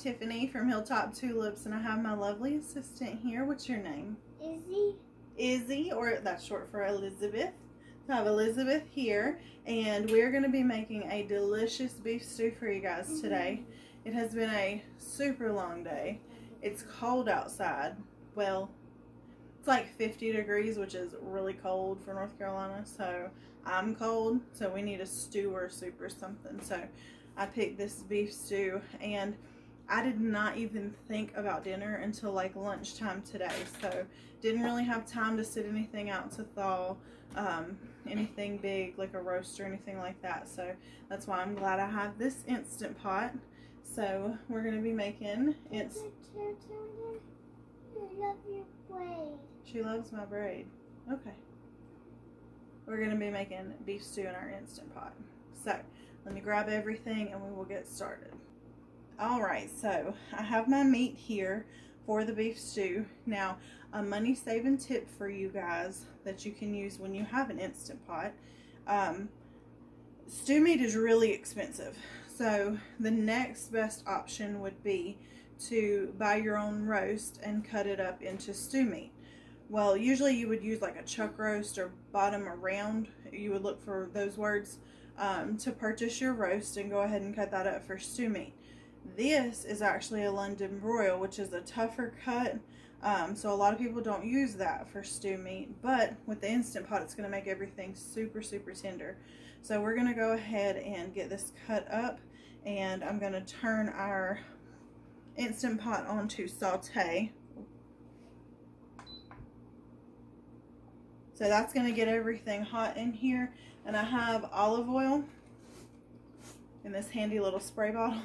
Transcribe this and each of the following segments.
Tiffany from Hilltop Tulips, and I have my lovely assistant here. What's your name? Izzy. Izzy, or that's short for Elizabeth. So I have Elizabeth here, and we're going to be making a delicious beef stew for you guys today. It has been a super long day. It's cold outside. Well, it's like 50 degrees, which is really cold for North Carolina, so I'm cold, so we need a stew or a soup or something. So I picked this beef stew, and I did not even think about dinner until like lunchtime today, so didn't really have time to sit anything out to thaw, anything big like a roast or anything like that. So that's why I'm glad I have this Instant Pot. So we're going to be making it. I love your braid. She loves my braid. Okay. We're going to be making beef stew in our Instant Pot. So let me grab everything and we will get started. Alright, so I have my meat here for the beef stew. Now, a money saving tip for you guys that you can use when you have an Instant Pot. Stew meat is really expensive. So the next best option would be to buy your own roast and cut it up into stew meat. Well, usually you would use like a chuck roast or bottom or round. You would look for those words to purchase your roast and go ahead and cut that up for stew meat. This is actually a London broil, which is a tougher cut. So a lot of people don't use that for stew meat, but with the Instant Pot, it's going to make everything super, super tender. So we're going to go ahead and get this cut up, and I'm going to turn our Instant Pot on to saute. So that's going to get everything hot in here, and I have olive oil in this handy little spray bottle.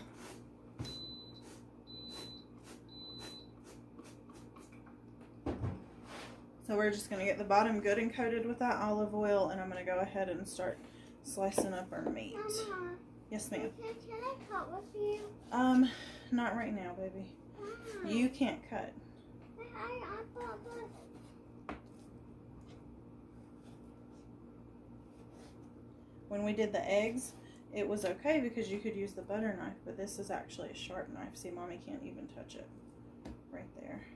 So we're just going to get the bottom good and coated with that olive oil, and I'm going to go ahead and start slicing up our meat. Mama, yes, ma'am. can I cut with you? Not right now, baby. Why? You can't cut. I thought that. When we did the eggs, it was okay because you could use the butter knife, but this is actually a sharp knife. See, Mommy can't even touch it. Right there.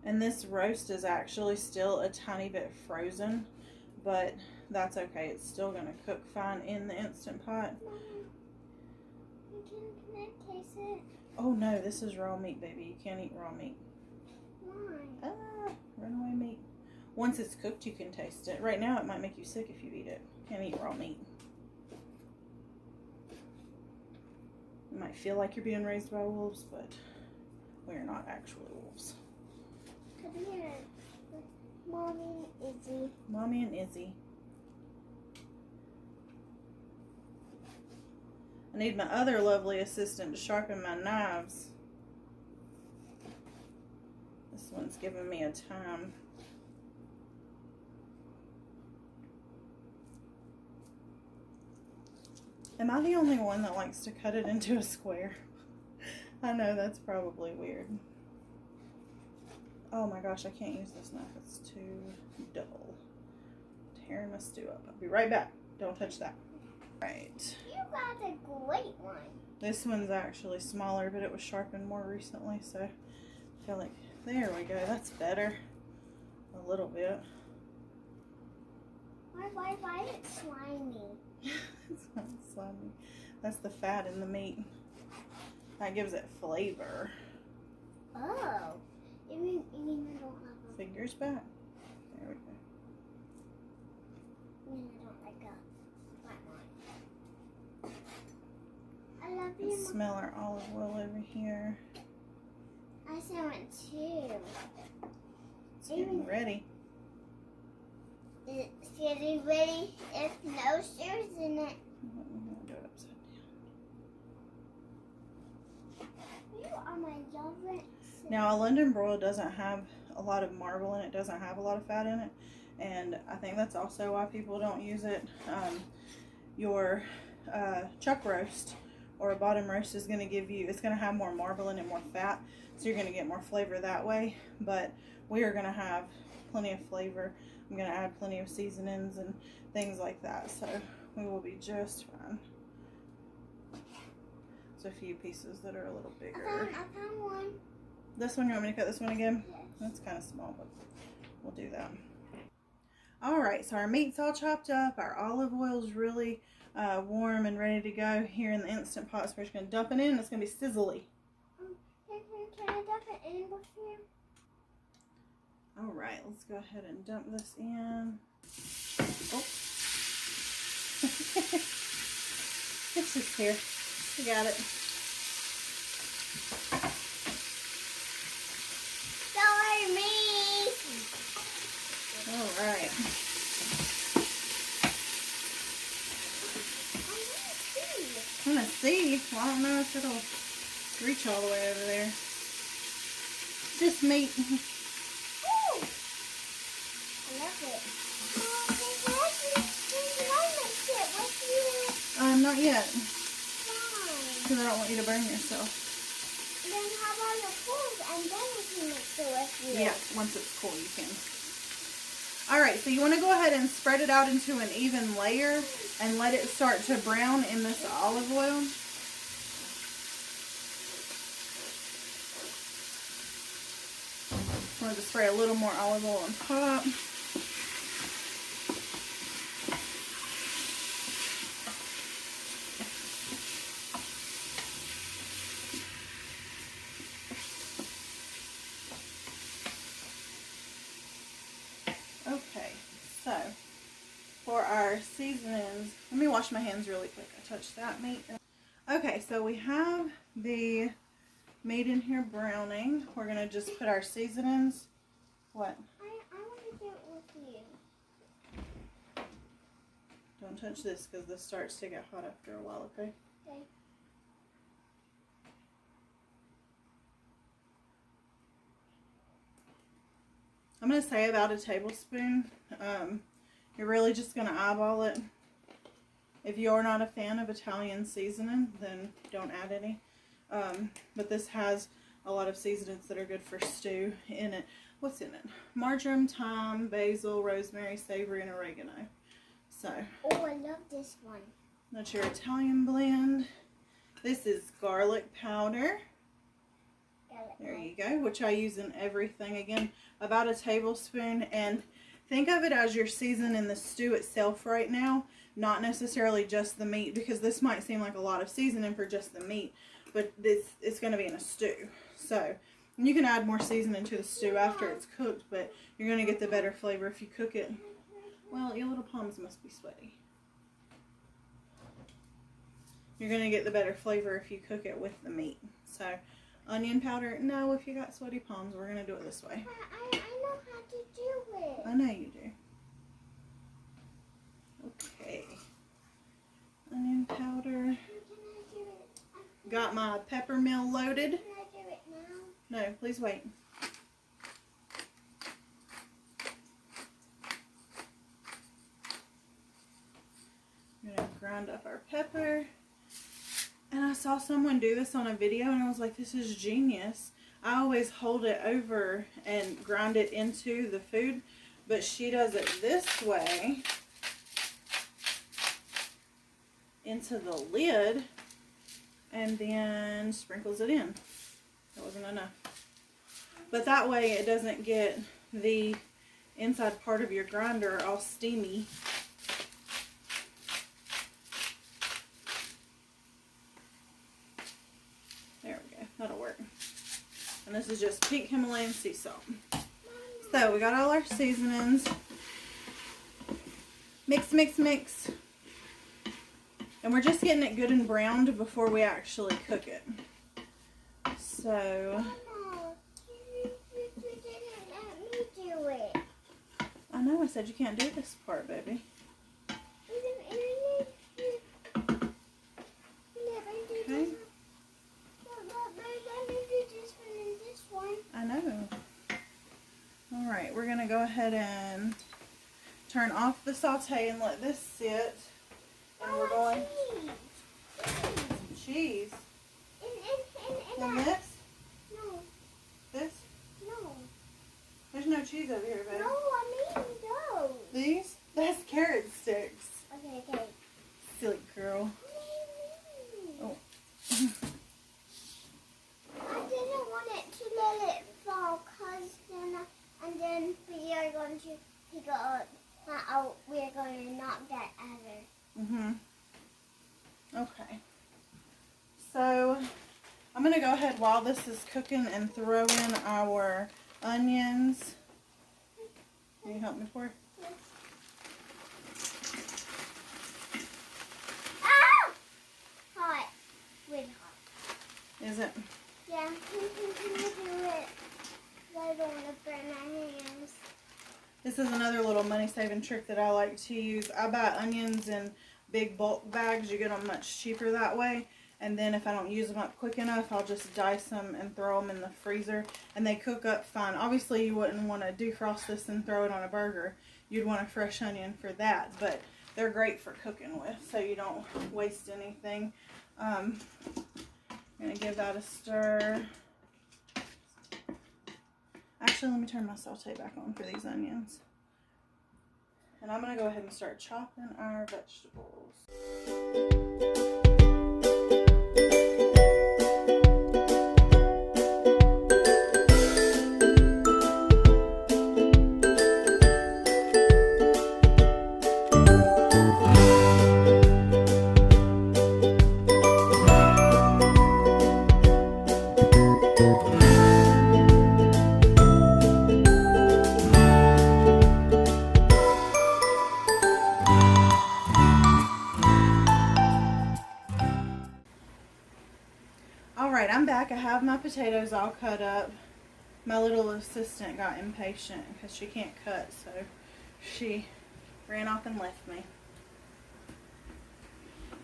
And this roast is actually still a tiny bit frozen, but that's okay. It's still going to cook fine in the Instant Pot. Mama, can I taste it? Oh no, this is raw meat, baby. You can't eat raw meat. Why? Runaway meat. Once it's cooked, you can taste it. Right now, it might make you sick if you eat it. Can't eat raw meat. You might feel like you're being raised by wolves, but we're not actually wolves. Come here. Mommy and Izzy. Mommy and Izzy. I need my other lovely assistant to sharpen my knives. This one's giving me a time. Am I the only one that likes to cut it into a square? I know that's probably weird. Oh my gosh, I can't use this knife. It's too dull. Tearing my stew up. I'll be right back. Don't touch that. Right. You got a great one. This one's actually smaller, but it was sharpened more recently, so I feel like, there we go. That's better. A little bit. Why is it slimy? It's not slimy. That's the fat in the meat. That gives it flavor. Oh. You mean I don't have a... Fingers back. There we go. You mean I don't like a flat one. I love you, Let's smell our olive oil over here. I smell it too. It's getting ready. It's getting ready if no sugar's in it. I'm going to do it upside down. You are my favorite. Now, a London broil doesn't have a lot of marble in it. Doesn't have a lot of fat in it. And I think that's also why people don't use it. Your chuck roast or a bottom roast is going to give you, it's going to have more marble in it, more fat. So you're going to get more flavor that way. But we are going to have plenty of flavor. I'm going to add plenty of seasonings and things like that. So we will be just fine. There's a few pieces that are a little bigger. I found one. This one, you want me to cut this one again? Yes. That's kind of small, but we'll do that. Alright, so our meat's all chopped up. Our olive oil's really warm and ready to go here in the Instant Pot. So we're just going to dump it in. It's going to be sizzly. Can I dump it in with you? Alright, let's go ahead and dump this in. Oh. It's just here. We got it. Sorry, me. Alright. I'm gonna see. Well, I don't know if it'll reach all the way over there. Just meat. Oh, I love it. Not yet. Fine. Because I don't want you to burn yourself. Then how about the cold and then we can mix it with you? Yeah, once it's cool you can. Alright, so you want to go ahead and spread it out into an even layer and let it start to brown in this olive oil. I'm going to spray a little more olive oil on top. Okay, so for our seasonings, let me wash my hands really quick. I touched that meat. Okay, so we have the meat in here browning. We're going to just put our seasonings. What? I want to do it with you. Don't touch this because this starts to get hot after a while, okay? Okay. I'm going to say about a tablespoon. You're really just going to eyeball it. If you're not a fan of Italian seasoning, then don't add any. But this has a lot of seasonings that are good for stew in it. What's in it? Marjoram, thyme, basil, rosemary, savory, and oregano. So, oh, I love this one. that's your Italian blend. This is garlic powder. There you go, which I use in everything. Again, about a tablespoon. And think of it as your seasoning the stew itself right now, not necessarily just the meat, because this might seem like a lot of seasoning for just the meat, but it's going to be in a stew. So you can add more seasoning to the stew after it's cooked, but you're going to get the better flavor if you cook it. Well, your little palms must be sweaty. You're going to get the better flavor if you cook it with the meat. So onion powder, no, if you got sweaty palms, we're going to do it this way. I know how to do it. I know you do. Okay. Onion powder. Can I do it? Got my pepper mill loaded. Can I do it now? No, please wait. I'm going to grind up our pepper. And I saw someone do this on a video and I was like, this is genius. I always hold it over and grind it into the food, but she does it this way into the lid and then sprinkles it in. That wasn't enough. But that way it doesn't get the inside part of your grinder all steamy. There we go. That'll work. And this is just pink Himalayan sea salt. So we got all our seasonings. Mix, mix, mix. And we're just getting it good and browned before we actually cook it. So Mama, you didn't let me do it. I know I said you can't do this part, baby. Okay. I know. Alright, we're going to go ahead and turn off the saute and let this sit. And we're going... Cheese. And this? No. This? No. There's no cheese over here, baby. No, I mean those. These? That's carrot sticks. Okay. silly girl. Oh. I didn't want it to let it fall, cause then we are going to pick it up. We're going to knock that over. Okay. So I'm going to go ahead while this is cooking and throw in our onions. Can you help me pour? Yes. Ah! Hot. Really hot. Is it? Yeah, can you do it? I don't want to burn my hands. This is another little money-saving trick that I like to use. I buy onions in big bulk bags. You get them much cheaper that way. And then if I don't use them up quick enough, I'll just dice them and throw them in the freezer. And they cook up fine. Obviously, you wouldn't want to defrost this and throw it on a burger. You'd want a fresh onion for that. But they're great for cooking with, so you don't waste anything. I'm going to give that a stir. Actually, let me turn my saute back on for these onions. And I'm going to go ahead and start chopping our vegetables. Alright, I'm back. I have my potatoes all cut up. My little assistant got impatient because she can't cut, so she ran off and left me.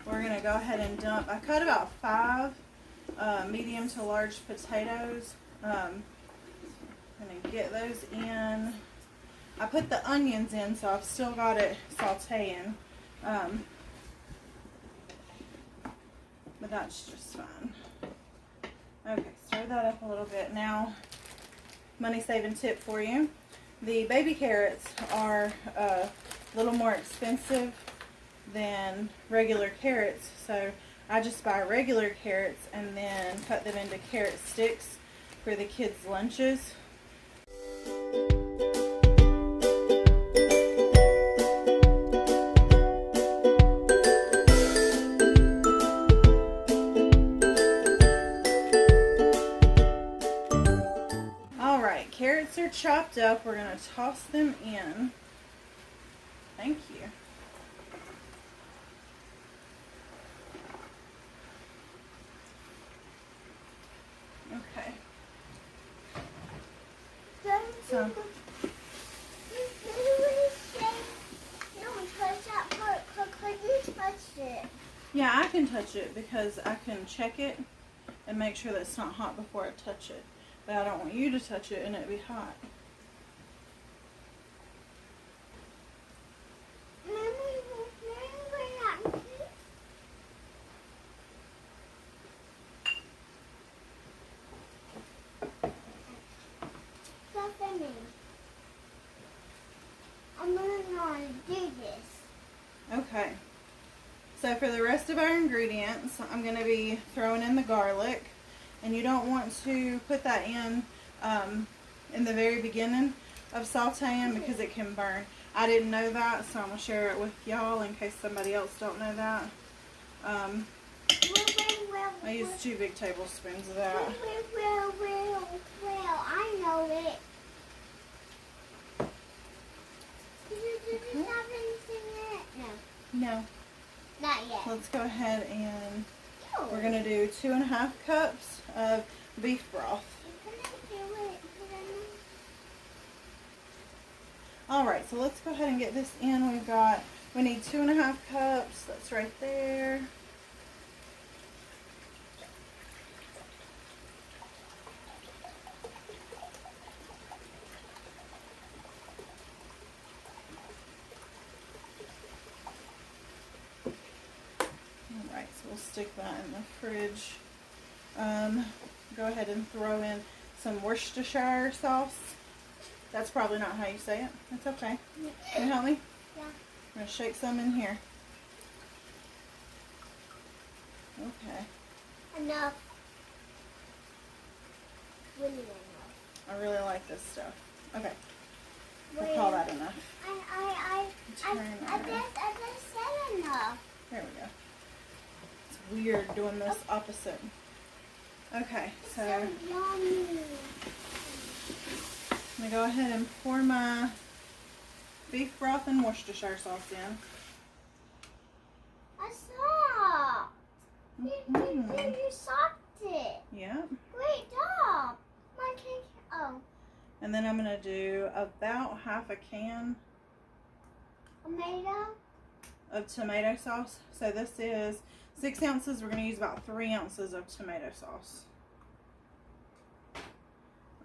We're going to go ahead and dump. I cut about 5 medium to large potatoes. I'm going to get those in. I put the onions in, so I've still got it sauteing. But that's just fine. Okay, stir that up a little bit. Now, money-saving tip for you. The baby carrots are a little more expensive than regular carrots, so I just buy regular carrots and then cut them into carrot sticks for the kids' lunches. Carrots are chopped up. We're going to toss them in. Thank you. Okay. So. Yeah, I can touch it because I can check it and make sure that it's not hot before I touch it. But I don't want you to touch it and it be hot. I'm gonna do this. Okay. So for the rest of our ingredients, I'm going to be throwing in the garlic. And you don't want to put that in the very beginning of sauteing because it can burn. I didn't know that, so I'm going to share it with y'all in case somebody else don't know that. I used 2 big tablespoons of that. Well, I know it. Did you have anything in it? No. No. Not yet. Let's go ahead and we're going to do 2.5 cups of beef broth. Alright, so let's go ahead and get this in. We need 2.5 cups. That's right there. Alright, so we'll stick that in the fridge. Go ahead and throw in some Worcestershire sauce. That's probably not how you say it. That's okay. Can you help me? Yeah. I'm going to shake some in here. Okay. Enough. Really enough. I really like this stuff. Okay. We'll Wait. call that enough. I just said enough. There we go. It's weird doing this opposite. Okay, so So yummy. I'm going to go ahead and pour my beef broth and Worcestershire sauce in. I saw. Mm-hmm. You socked it. Yep. Great job. My cake. Oh. And then I'm going to do about half a can Tomato. of tomato sauce. So this is 6 ounces. We're going to use about 3 ounces of tomato sauce.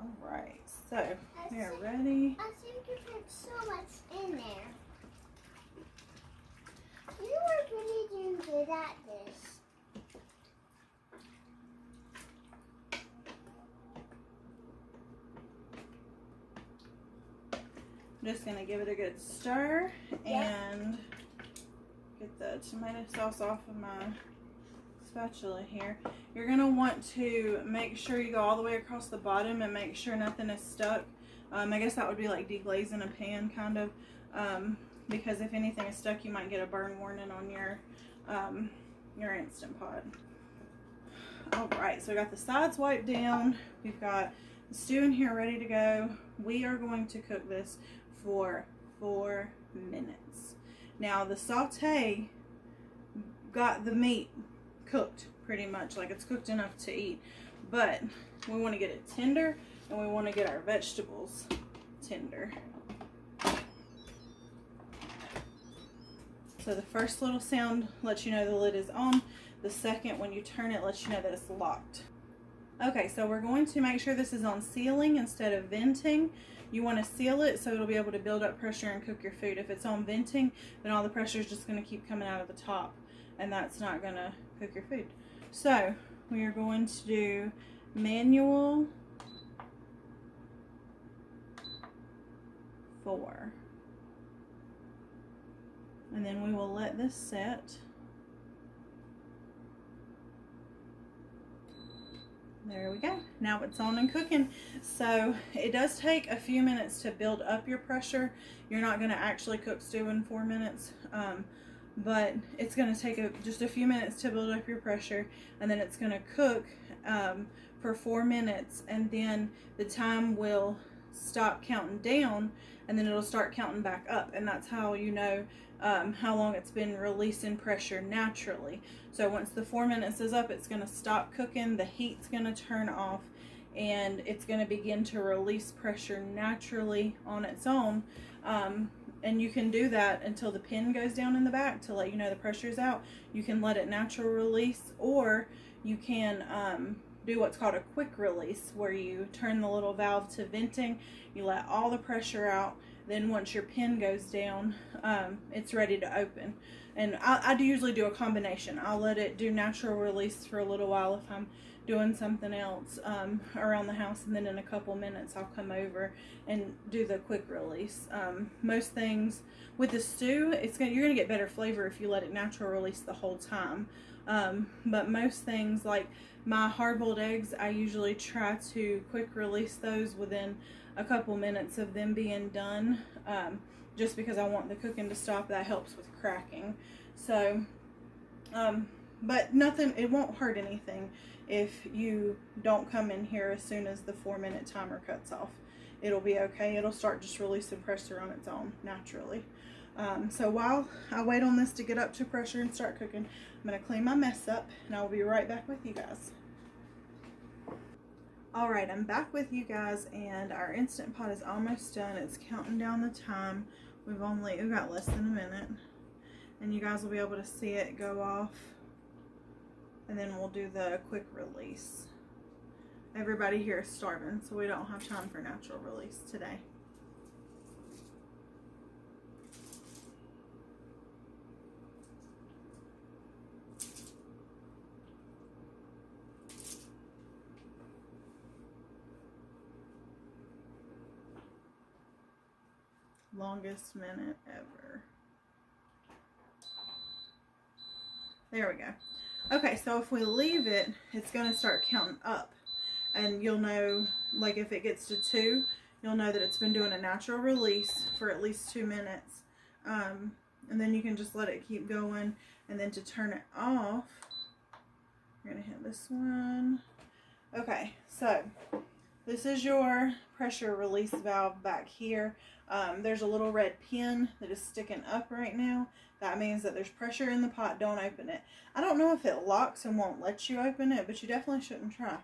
All right. So we are ready. I think you put so much in there. You were really doing good at this. I'm just going to give it a good stir and get the tomato sauce off of my spatula here. You're going to want to make sure you go all the way across the bottom and make sure nothing is stuck. I guess that would be like deglazing a pan kind of, because if anything is stuck you might get a burn warning on your Instant Pot. Alright, so we got the sides wiped down. We've got the stew in here ready to go. We are going to cook this for 4 minutes. Now the saute got the meat cooked pretty much, like it's cooked enough to eat, but we want to get it tender and we want to get our vegetables tender. So the first little sound lets you know the lid is on. The second, when you turn it, lets you know that it's locked. Okay, so we're going to make sure this is on sealing instead of venting. You want to seal it so it'll be able to build up pressure and cook your food. If it's on venting, then all the pressure is just going to keep coming out of the top, and that's not going to cook your food. So we are going to do manual 4. And then we will let this set. There we go. Now it's on and cooking. So it does take a few minutes to build up your pressure. You're not going to actually cook stew in 4 minutes, but it's going to take just a few minutes to build up your pressure, and then it's going to cook for 4 minutes, and then the time will stop counting down, and then it'll start counting back up, and that's how you know how long it's been releasing pressure naturally. So once the 4 minutes is up, it's going to stop cooking, the heat's going to turn off, and it's going to begin to release pressure naturally on its own. And you can do that until the pin goes down in the back to let you know the pressure's out. You can let it natural release, or you can do what's called a quick release, where you turn the little valve to venting, you let all the pressure out, then once your pin goes down, it's ready to open. And I do usually do a combination. I'll let it do natural release for a little while if I'm doing something else around the house, and then in a couple minutes I'll come over and do the quick release. Most things with the stew, you're gonna get better flavor if you let it natural release the whole time. But most things, like my hard-boiled eggs, I usually try to quick release those within a couple minutes of them being done, just because I want the cooking to stop. That helps with cracking. So but nothing, it won't hurt anything if you don't come in here as soon as the 4-minute timer cuts off. It'll be okay. It'll start just releasing pressure on its own naturally. So while I wait on this to get up to pressure and start cooking, I'm going to clean my mess up, and I'll be right back with you guys. Alright, I'm back with you guys, and our Instant Pot is almost done. It's counting down the time. We've got less than a minute, and you guys will be able to see it go off, and then we'll do the quick release. Everybody here is starving, so we don't have time for natural release today. Longest minute ever. There we go. Okay, so if we leave it, it's going to start counting up. And you'll know, like if it gets to 2, you'll know that it's been doing a natural release for at least 2 minutes. And then you can just let it keep going. And then to turn it off, we're going to hit this one. Okay, so this is your pressure release valve back here. There's a little red pin that is sticking up right now. That means that there's pressure in the pot. Don't open it. I don't know if it locks and won't let you open it, but you definitely shouldn't try.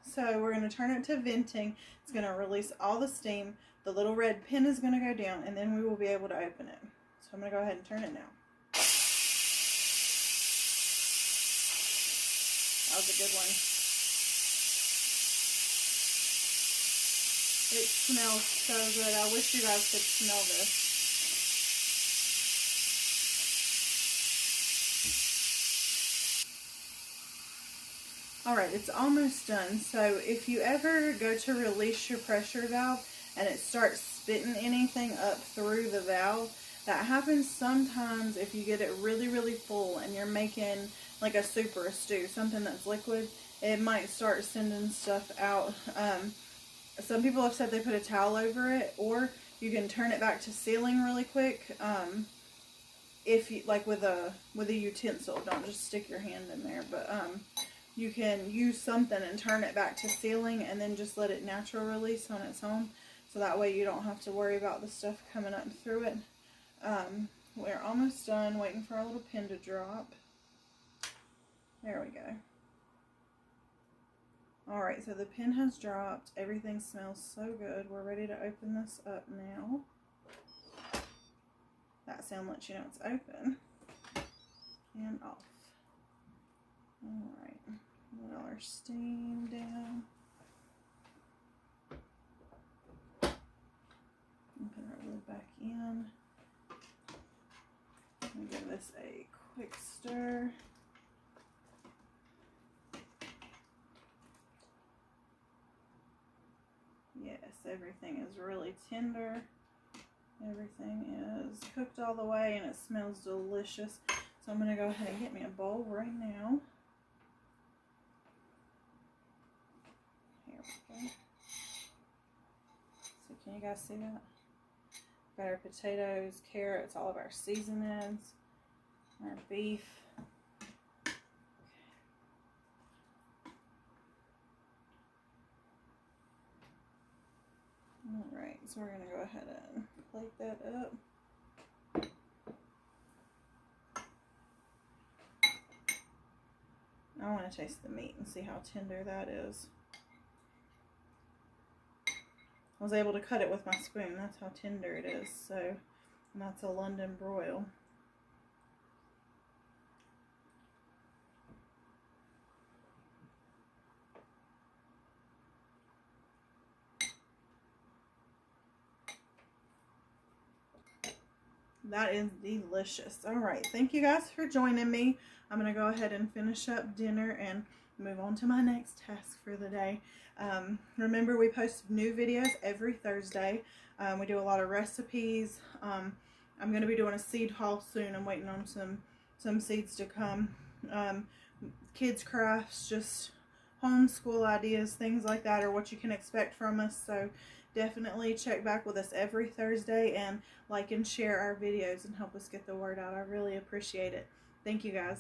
So we're going to turn it to venting. It's going to release all the steam. The little red pin is going to go down, and then we will be able to open it. So I'm going to go ahead and turn it now. That was a good one. It smells so good. I wish you guys could smell this. Alright, it's almost done. So if you ever go to release your pressure valve and it starts spitting anything up through the valve, that happens sometimes if you get it really, really full and you're making like a soup or a stew, something that's liquid. It might start sending stuff out. Some people have said they put a towel over it, or you can turn it back to sealing really quick. If you like with a utensil, don't just stick your hand in there, but you can use something and turn it back to sealing and then just let it natural release on its own. So that way you don't have to worry about the stuff coming up through it. We're almost done, waiting for our little pin to drop. There we go. Alright, so the pin has dropped. Everything smells so good. We're ready to open this up now. That sound lets you know it's open. And off. Alright, let all our steam down. Put our lid back in. And give this a quick stir. Yes, everything is really tender. Everything is cooked all the way and it smells delicious. So I'm going to go ahead and get me a bowl right now. Here we go. So can you guys see that? Got our potatoes, carrots, all of our seasonings, our beef. Alright, so we're going to go ahead and plate that up. I want to taste the meat and see how tender that is. I was able to cut it with my spoon. That's how tender it is. So, and that's a London broil. That is delicious. Alright, thank you guys for joining me. I'm going to go ahead and finish up dinner and move on to my next task for the day. Remember, we post new videos every Thursday. We do a lot of recipes. I'm going to be doing a seed haul soon. I'm waiting on some seeds to come. Kids crafts, just homeschool ideas, things like that are what you can expect from us. So definitely check back with us every Thursday and like and share our videos and help us get the word out. I really appreciate it. Thank you guys.